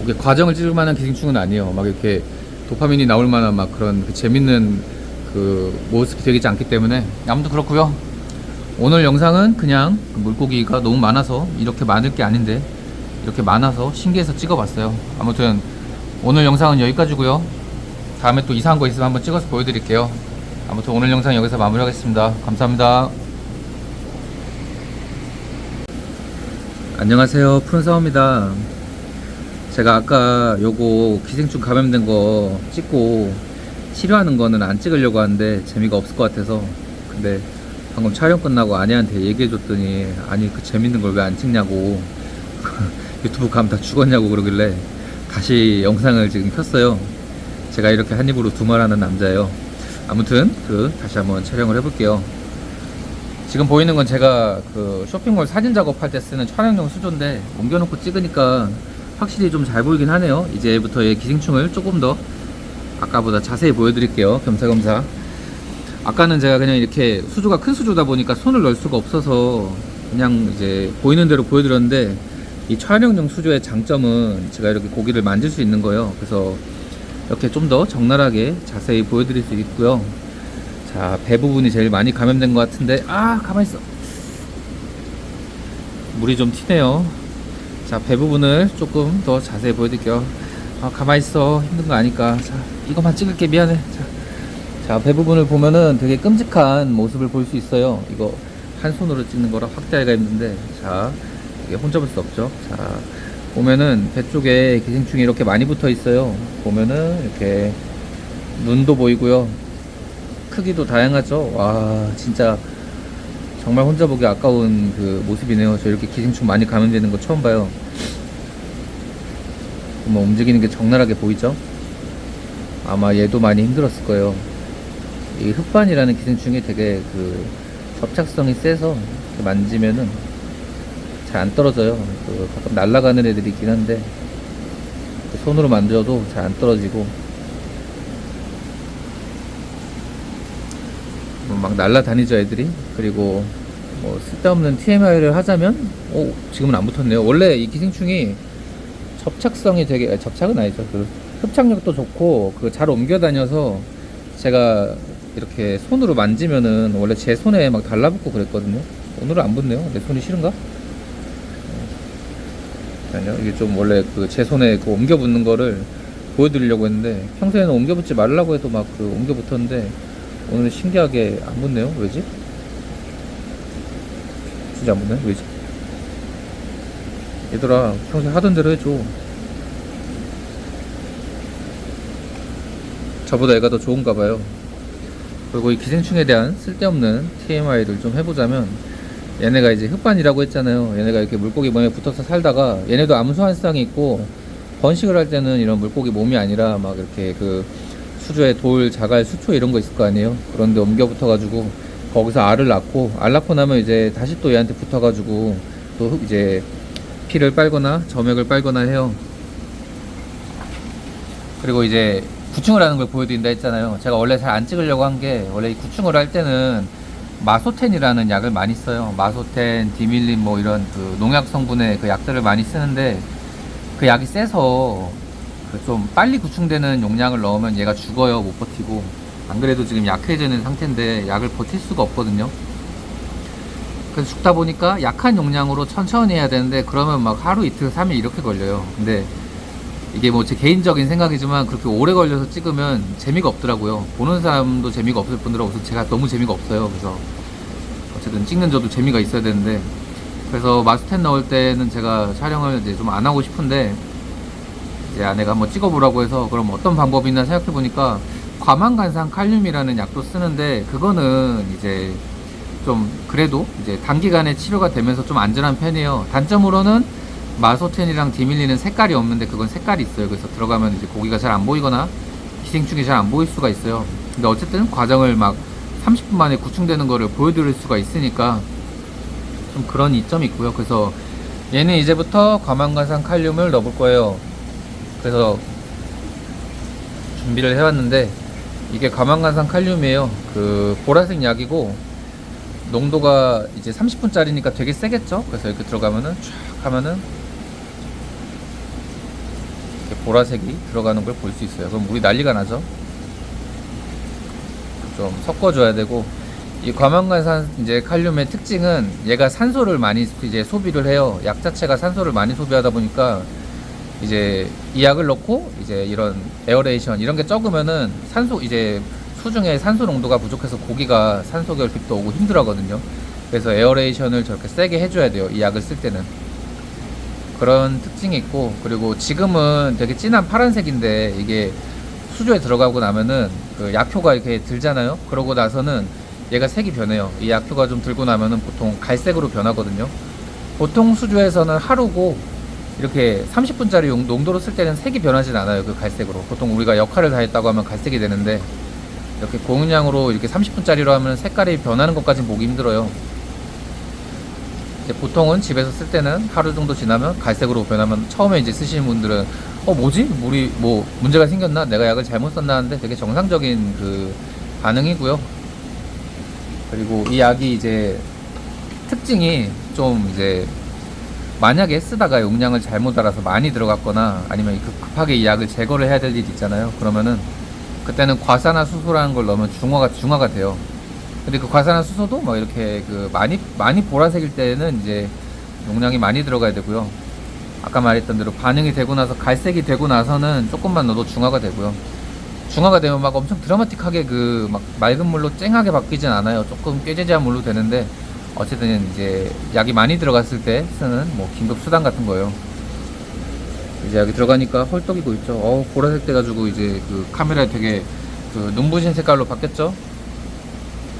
이게 과정을 찍을 만한 기생충은 아니에요. 막 이렇게 도파민이 나올 만한 막 그런 그 재밌는 그 모습이 되지 않기 때문에. 아무튼 그렇고요. 오늘 영상은 그냥 물고기가 너무 많아서, 이렇게 많을 게 아닌데 이렇게 많아서 신기해서 찍어봤어요. 아무튼 오늘 영상은 여기까지고요. 다음에 또 이상한 거 있으면 한번 찍어서 보여드릴게요. 아무튼 오늘 영상 여기서 마무리하겠습니다. 감사합니다. 안녕하세요, 푸른사워입니다. 제가 아까 요거 기생충 감염된 거 찍고 치료하는 거는 안 찍으려고 하는데 재미가 없을 것 같아서, 근데 방금 촬영 끝나고 아내한테 얘기해줬더니, 아니 그 재밌는 걸 왜 안 찍냐고 유튜브 가면 다 죽었냐고 그러길래 다시 영상을 지금 켰어요. 제가 이렇게 한 입으로 두 말 하는 남자예요. 아무튼 다시 한번 촬영을 해볼게요. 지금 보이는 건 제가 그 쇼핑몰 사진 작업할 때 쓰는 촬영용 수조인데, 옮겨놓고 찍으니까 확실히 좀 잘 보이긴 하네요. 이제부터 얘 기생충을 조금 더 아까보다 자세히 보여드릴게요. 겸사겸사. 아까는 제가 그냥 이렇게, 수조가 큰 수조다 보니까 손을 넣을 수가 없어서 그냥 이제 보이는 대로 보여드렸는데, 이 촬영용 수조의 장점은 제가 이렇게 고기를 만질 수 있는 거예요. 그래서 이렇게 좀 더 적나라하게 자세히 보여드릴 수 있고요. 자, 배 부분이 제일 많이 감염된 것 같은데, 가만있어. 물이 좀 튀네요. 자, 배 부분을 조금 더 자세히 보여드릴게요. 가만있어. 힘든 거 아니까. 자, 이것만 찍을게. 미안해. 자, 배 부분을 보면은 되게 끔찍한 모습을 볼 수 있어요. 이거 한 손으로 찍는 거라 확대하기가 힘든데, 자, 이게 혼잡을 수 없죠. 자, 보면은 배 쪽에 기생충이 이렇게 많이 붙어 있어요. 보면은 이렇게 눈도 보이고요. 크기도 다양하죠. 와, 진짜 정말 혼자 보기 아까운 그 모습이네요. 저 이렇게 기생충 많이 감염되는 거 처음 봐요. 뭐 움직이는 게 적나라하게 보이죠? 아마 얘도 많이 힘들었을 거예요. 이 흑반이라는 기생충이 되게 그 접착성이 세서 이렇게 만지면은 잘 안 떨어져요. 가끔 날아가는 애들이 있긴 한데, 손으로 만져도 잘 안 떨어지고, 막 날아다니죠 애들이. 그리고 뭐 쓸데없는 TMI를 하자면, 지금은 안 붙었네요. 원래 이 기생충이 접착성이 되게, 접착은 아니죠, 그 흡착력도 좋고 잘 옮겨 다녀서, 제가 이렇게 손으로 만지면은 원래 제 손에 막 달라붙고 그랬거든요. 오늘은 안 붙네요. 내 손이 싫은가? 아니요, 이게 좀 원래 제 손에 옮겨 붙는 거를 보여드리려고 했는데, 평소에는 옮겨 붙지 말라고 해도 막 옮겨 붙었는데, 오늘 신기하게 안 붙네요. 왜지? 진짜 안 붙네. 왜지? 얘들아, 평소에 하던 대로 해줘. 저보다 애가 더 좋은가 봐요. 그리고 이 기생충에 대한 쓸데없는 TMI를 좀 해보자면, 얘네가 이제 흑반이라고 했잖아요. 얘네가 이렇게 물고기 몸에 붙어서 살다가, 얘네도 암수환상이 있고, 번식을 할 때는 이런 물고기 몸이 아니라 막 이렇게 수조에 돌, 자갈, 수초 이런 거 있을 거 아니에요. 그런데 옮겨 붙어가지고 거기서 알을 낳고, 알 낳고 나면 이제 다시 또 얘한테 붙어가지고 또 이제 피를 빨거나 점액을 빨거나 해요. 그리고 이제 구충을 하는 걸 보여드린다 했잖아요. 제가 원래 잘 안 찍으려고 한 게, 원래 이 구충을 할 때는 마소텐이라는 약을 많이 써요. 마소텐, 디밀린 뭐 이런 그 농약 성분의 그 약들을 많이 쓰는데, 그 약이 세서 그 좀 빨리 구충되는 용량을 넣으면 얘가 죽어요. 못 버티고. 안 그래도 지금 약해지는 상태인데 약을 버틸 수가 없거든요. 그래서 죽다 보니까 약한 용량으로 천천히 해야 되는데, 그러면 막 하루 이틀 3일 이렇게 걸려요. 근데 이게 뭐 제 개인적인 생각이지만 그렇게 오래 걸려서 찍으면 재미가 없더라고요. 보는 사람도 재미가 없을 뿐더러 우선 제가 너무 재미가 없어요. 그래서 어쨌든 찍는 저도 재미가 있어야 되는데, 그래서 마스텐 넣을 때는 제가 촬영을 이제 좀 안 하고 싶은데, 이제 아내가 한번 찍어보라고 해서 그럼 어떤 방법이 있나 생각해 보니까 과망간산 칼륨이라는 약도 쓰는데, 그거는 이제 좀 그래도 이제 단기간에 치료가 되면서 좀 안전한 편이에요. 단점으로는 마소텐이랑 디밀리는 색깔이 없는데, 그건 색깔이 있어요. 그래서 들어가면 이제 고기가 잘 안 보이거나 기생충이 잘 안 보일 수가 있어요. 근데 어쨌든 과정을 막 30분 만에 구충되는 거를 보여드릴 수가 있으니까 좀 그런 이점이 있고요. 그래서 얘는 이제부터 과망간산 칼륨을 넣어볼 거예요. 그래서 준비를 해왔는데, 이게 과망간산 칼륨이에요. 그 보라색 약이고, 농도가 이제 30분짜리니까 되게 세겠죠. 그래서 이렇게 들어가면은 쫙 하면은 이렇게 보라색이 들어가는 걸 볼 수 있어요. 그럼 물이 난리가 나죠. 좀 섞어줘야 되고, 이 과망간산 이제 칼륨의 특징은 얘가 산소를 많이 이제 소비를 해요. 약 자체가 산소를 많이 소비하다 보니까 이제 이 약을 넣고 이제 이런 에어레이션 이런 게 적으면은 산소 이제 수중에 산소 농도가 부족해서 고기가 산소 결핍도 오고 힘들어하거든요. 그래서 에어레이션을 저렇게 세게 해줘야 돼요. 이 약을 쓸 때는. 그런 특징이 있고, 그리고 지금은 되게 진한 파란색인데, 이게 수조에 들어가고 나면은 그 약효가 이렇게 들잖아요. 그러고 나서는 얘가 색이 변해요. 이 약효가 좀 들고 나면은 보통 갈색으로 변하거든요. 보통 수조에서는 하루고 이렇게 30분짜리 농도로 쓸 때는 색이 변하진 않아요. 그 갈색으로. 보통 우리가 역할을 다 했다고 하면 갈색이 되는데, 이렇게 고용량으로 이렇게 30분짜리로 하면 색깔이 변하는 것까지는 보기 힘들어요. 이제 보통은 집에서 쓸 때는 하루 정도 지나면 갈색으로 변하면, 처음에 이제 쓰시는 분들은 뭐지? 물이 뭐 문제가 생겼나? 내가 약을 잘못 썼나 하는데 되게 정상적인 그 반응이고요. 그리고 이 약이 이제 특징이 좀 이제, 만약에 쓰다가 용량을 잘못 알아서 많이 들어갔거나 아니면 급하게 이 약을 제거를 해야 될 일이 있잖아요. 그러면은 그때는 과산화수소라는 걸 넣으면 중화가 돼요. 근데 그 과산화수소도 뭐 이렇게 그 많이 보라색일 때는 이제 용량이 많이 들어가야 되고요. 아까 말했던 대로 반응이 되고 나서 갈색이 되고 나서는 조금만 넣어도 중화가 되고요. 중화가 되면 막 엄청 드라마틱하게 그 막 맑은 물로 쨍하게 바뀌진 않아요. 조금 꾀재재한 물로 되는데, 어쨌든 이제 약이 많이 들어갔을 때 쓰는 뭐 긴급 수단 같은 거예요. 이제 여기 들어가니까 헐떡이고 있죠. 보라색 돼가지고 이제 그 카메라에 되게 그 눈부신 색깔로 바뀌었죠.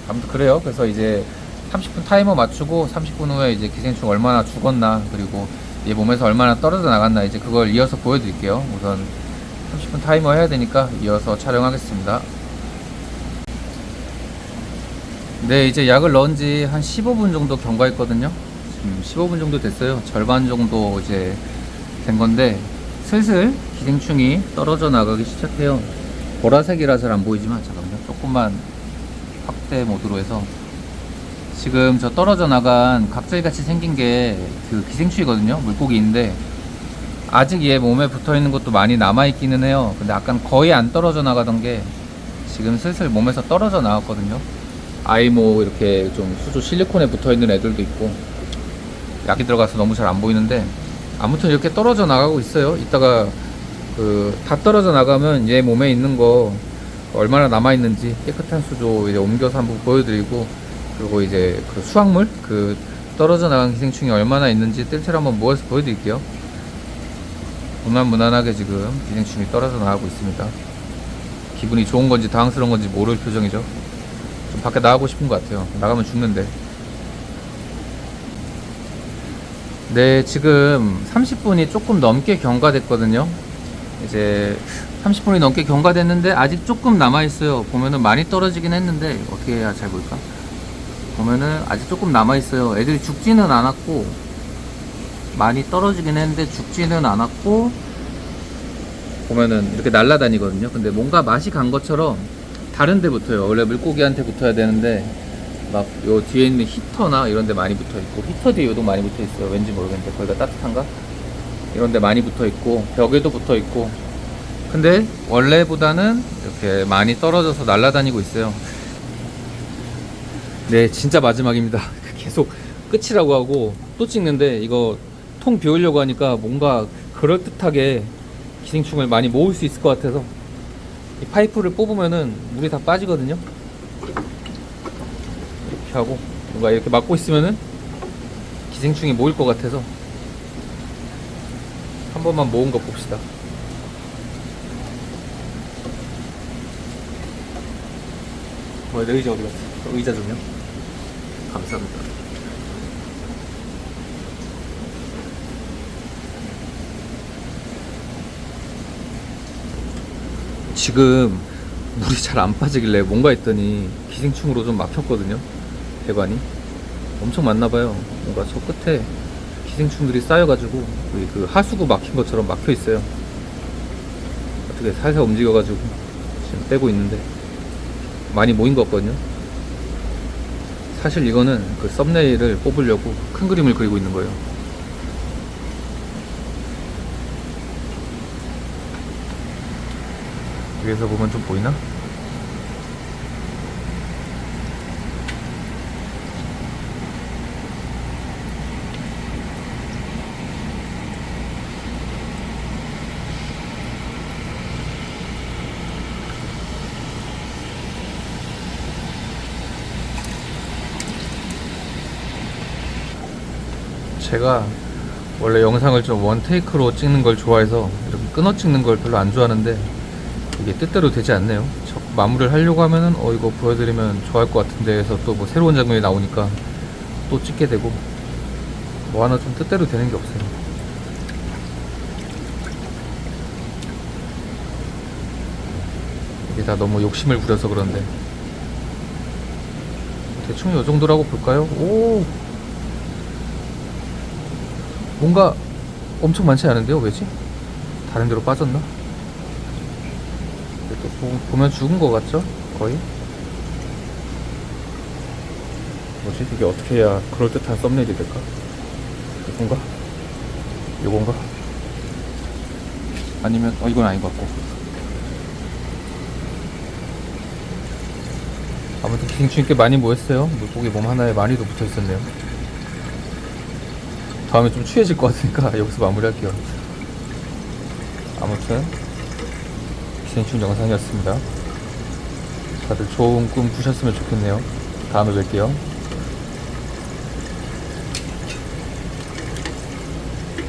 아무튼 그래요. 그래서 이제 30분 타이머 맞추고 30분 후에 이제 기생충 얼마나 죽었나, 그리고 얘 몸에서 얼마나 떨어져 나갔나, 이제 그걸 이어서 보여드릴게요. 우선 30분 타이머 해야 되니까 이어서 촬영하겠습니다. 네, 이제 약을 넣은 지 한 15분 정도 경과했거든요. 지금 15분 정도 됐어요. 절반 정도 이제 된 건데, 슬슬 기생충이 떨어져 나가기 시작해요. 보라색이라 잘 안 보이지만, 잠깐만요. 조금만 확대 모드로 해서, 지금 저 떨어져 나간 각질 같이 생긴 게 그 기생충이거든요. 물고기인데, 아직 얘 몸에 붙어 있는 것도 많이 남아 있기는 해요. 근데 아까 거의 안 떨어져 나가던 게 지금 슬슬 몸에서 떨어져 나왔거든요. 뭐 이렇게 좀 수조 실리콘에 붙어 있는 애들도 있고, 약이 들어가서 너무 잘 안 보이는데, 아무튼 이렇게 떨어져 나가고 있어요. 이따가 그 다 떨어져 나가면 얘 몸에 있는 거 얼마나 남아 있는지 깨끗한 수조 이제 옮겨서 한번 보여드리고, 그리고 이제 그 수확물 그 떨어져 나간 기생충이 얼마나 있는지 뜰채로 한번 모아서 보여드릴게요. 무난무난하게 지금 기생충이 떨어져 나가고 있습니다. 기분이 좋은 건지 당황스러운 건지 모를 표정이죠. 좀 밖에 나가고 싶은 것 같아요. 나가면 죽는데. 네, 지금 30분이 조금 넘게 경과됐거든요. 이제 30분이 넘게 경과됐는데 아직 조금 남아있어요. 보면은 많이 떨어지긴 했는데, 어떻게 해야 잘 보일까? 보면은 아직 조금 남아있어요. 애들이 죽지는 않았고 많이 떨어지긴 했는데 죽지는 않았고, 보면은 이렇게 날아다니거든요. 근데 뭔가 맛이 간 것처럼 다른 데 붙어요. 원래 물고기한테 붙어야 되는데 막 요 뒤에 있는 히터나 이런 데 많이 붙어 있고, 히터 뒤에 요도 많이 붙어 있어요. 왠지 모르겠는데 거기가 따뜻한가? 이런 데 많이 붙어 있고, 벽에도 붙어 있고. 근데 원래보다는 이렇게 많이 떨어져서 날아다니고 있어요. 네, 진짜 마지막입니다. 계속 끝이라고 하고 또 찍는데, 이거 통 비우려고 하니까 뭔가 그럴듯하게 기생충을 많이 모을 수 있을 것 같아서 이 파이프를 뽑으면은 물이 다 빠지거든요. 이렇게 하고 뭔가 이렇게 막고 있으면은 기생충이 모일 것 같아서 한 번만 모은 거 봅시다. 내 의자 어디 갔어? 의자 좀요. 감사합니다. 지금 물이 잘 안 빠지길래 뭔가 했더니 기생충으로 좀 막혔거든요. 배관이 엄청 많나봐요. 뭔가 저 끝에 기생충들이 쌓여가지고 그 하수구 막힌 것처럼 막혀 있어요. 어떻게 살살 움직여가지고 지금 빼고 있는데 많이 모인 것 같거든요. 사실 이거는 그 썸네일을 뽑으려고 큰 그림을 그리고 있는 거예요. 위에서 보면 좀 보이나? 제가 원래 영상을 좀 원테이크로 찍는 걸 좋아해서 이렇게 끊어 찍는 걸 별로 안 좋아하는데 이게 뜻대로 되지 않네요. 마무리를 하려고 하면은 이거 보여드리면 좋아할 것 같은데 해서 또 뭐 새로운 장면이 나오니까 또 찍게 되고, 뭐 하나 좀 뜻대로 되는 게 없어요. 이게 다 너무 욕심을 부려서 그런데 대충 요 정도라고 볼까요? 오, 뭔가 엄청 많지 않은데요? 왜지? 다른 데로 빠졌나? 또 보면 죽은 것 같죠? 거의? 뭐지? 이게 어떻게 해야 그럴듯한 썸네일이 될까? 이건가? 요건가? 아니면 이건 아닌 것 같고. 아무튼 기생충이 꽤 많이 모였어요. 물고기 몸 하나에 많이도 붙어 있었네요. 다음에 좀 추해질 것 같으니까 여기서 마무리할게요. 아무튼 기생충 영상이었습니다. 다들 좋은 꿈 꾸셨으면 좋겠네요. 다음에 뵐게요.